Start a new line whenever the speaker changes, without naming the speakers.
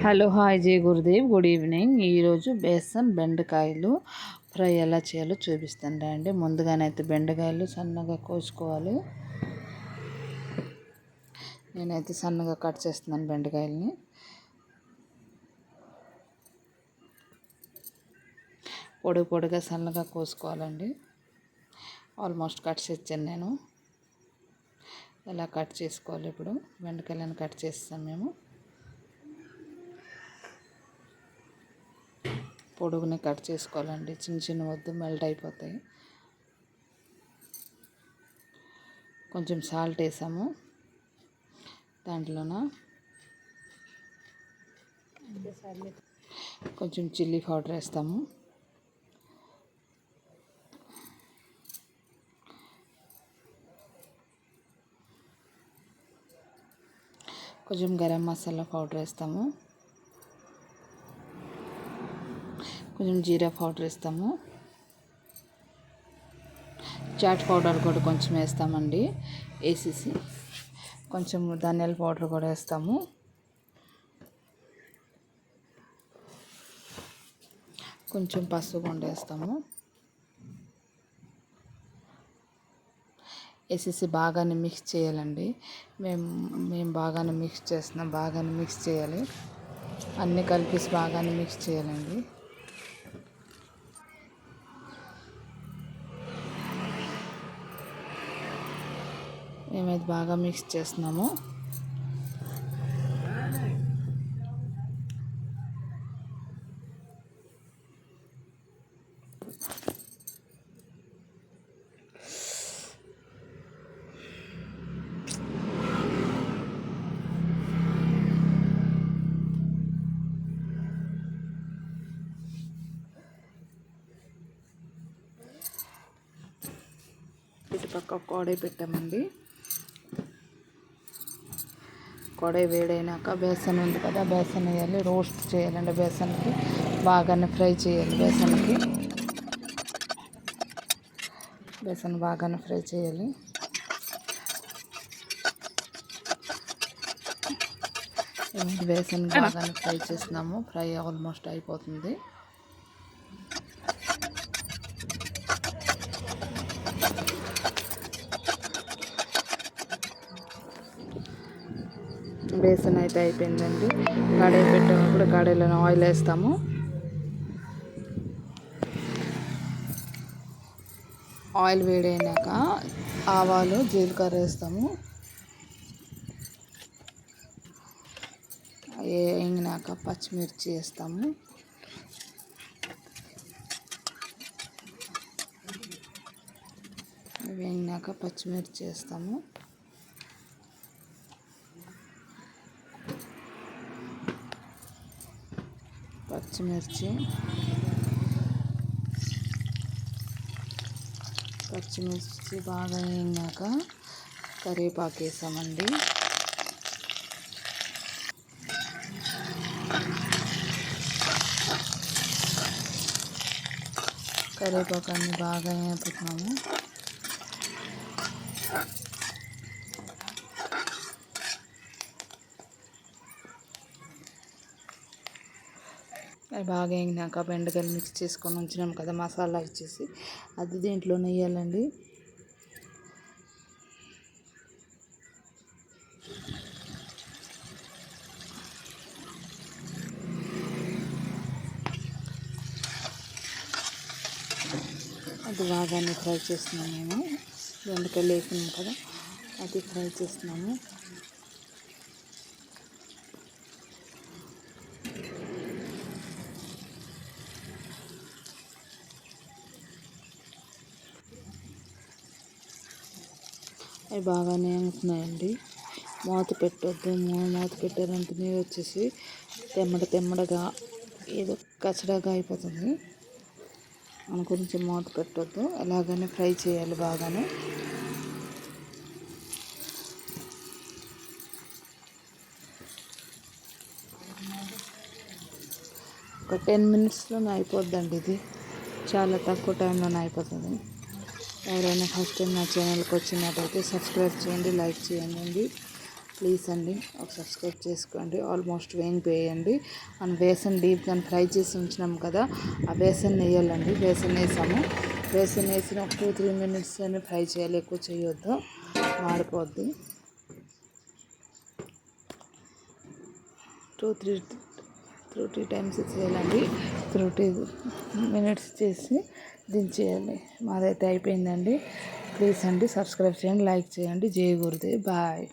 Hello hi జై Gurudev good evening. ఈరోజు బేసన్ బెండకాయలు ఫ్రై ఎలా చేయాలో చూపిస్తాను రండి. ముందుగానైతే బెండకాయలు సన్నగా కోసుకోవాలి. నేనైతే సన్నగా కట్ చేస్తున్నాను బెండకాయలని. పొడిగా సన్నగా కోసుకోవాలండి. ఆల్మోస్ట్ కట్ చేసాను నేను. ఎలా కట్ చేసుకోవాలి ఇప్పుడు బెండకాయలను కట్ చేస్తాం మేము. పొడుగుని కట్ చేసుకోవాలండి. చిన్న వద్దు, మెల్ట్ అయిపోతాయి. కొంచెం సాల్ట్ వేసాము దాంట్లోన. కొంచెం చిల్లీ పౌడర్ వేస్తాము. కొంచెం గరం మసాలా పౌడర్ వేస్తాము. కొంచెం జీరా పౌడర్ వేస్తాము. చాట్ పౌడర్ కూడా కొంచెం వేస్తామండి. వేసేసి కొంచెం ధనియాల పౌడర్ కూడా వేస్తాము. కొంచెం పసుపు కూడా వేస్తాము. వేసేసి బాగానే మిక్స్ చేయాలండి. మేము బాగానే మిక్స్ చేస్తున్నాం. బాగానే మిక్స్ చేయాలి. అన్నీ కలిపేసి బాగానే మిక్స్ చేయాలండి. మేమైతే బాగా మిక్స్ చేస్తున్నాము. ఇటుపక్క కడాయి పెట్టామండి. కడాయి వేడైనాక బేసన్ ఉంది కదా, బేసన్ వేయాలి. రోస్ట్ చేయాలండి. బేసన్కి బాగానే ఫ్రై చేయాలి. బేసన్ బాగానే ఫ్రై చేయాలి. బేసన్ బాగానే ఫ్రై చేస్తున్నాము. ఫ్రై ఆల్మోస్ట్ అయిపోతుంది. బేసన్ అయితే అయిపోయిందండి. కడాయి పెట్టినప్పుడు కడాయిలో ఆయిల్ వేస్తాము. ఆయిల్ వేడైనాక ఆవాలు, జీలకర్ర వేస్తాము. వేగినాక పచ్చిమిర్చి వేస్తాము. వేగినాక పచ్చిమిర్చి వేస్తాము. పచ్చిమిర్చి బాగా వేగినాక కరివేపాకు వేసామండి. కరివేపాకు అన్ని బాగా వేపుతాము. అవి బాగా వేగినాక బెండకాయలు మిక్స్ చేసుకొని ఉంచినాం కదా, మసాలా ఇచ్చేసి అది దీంట్లో వేయాలండి. అది బాగానే ఫ్రై చేస్తున్నాము. మేము బెండకాయలు వేసినాం కదా, అది ఫ్రై చేస్తున్నాము. అవి బాగానే ఉంటున్నాయండి. మూత పెట్టొద్దు. మూత పెట్టారంటే నీరు వచ్చేసి తెమ్మడగా ఏదో కచడాగా అయిపోతుంది. కొంచెం మూత పెట్టొద్దు. ఎలాగైనా ఫ్రై చేయాలి బాగానే. ఒక 10 minutesలోనే అయిపోద్దండి. ఇది చాలా తక్కువ టైంలోనే అయిపోతుంది. ఎవరైనా ఫస్ట్ టైం నా ఛానల్కి వచ్చినట్టయితే సబ్స్క్రైబ్ చేయండి, లైక్ చేయండి. ప్లీజ్ అండి ఒక సబ్స్క్రైబ్ చేసుకోండి. ఆల్మోస్ట్ వేయండి. మనం బేసన్ డీప్గా ఫ్రై చేసి ఉంచినాం కదా, ఆ బేసన్ వేయాలండి. బేసన్ వేసాము. బేసన్ వేసిన 2-3 మినిట్స్ అని ఫ్రై చేయాలి, ఎక్కువ చేయొద్దు, మాడిపోద్ది. 2-3 టైమ్స్ చేయాలండి. 3 మినిట్స్ చేసి దించేయాలి. మాదైతే అయిపోయిందండి. ప్లీజ్ అండి సబ్స్క్రైబ్ చేయండి, లైక్ చేయండి. జై గురుదేవ్. బాయ్.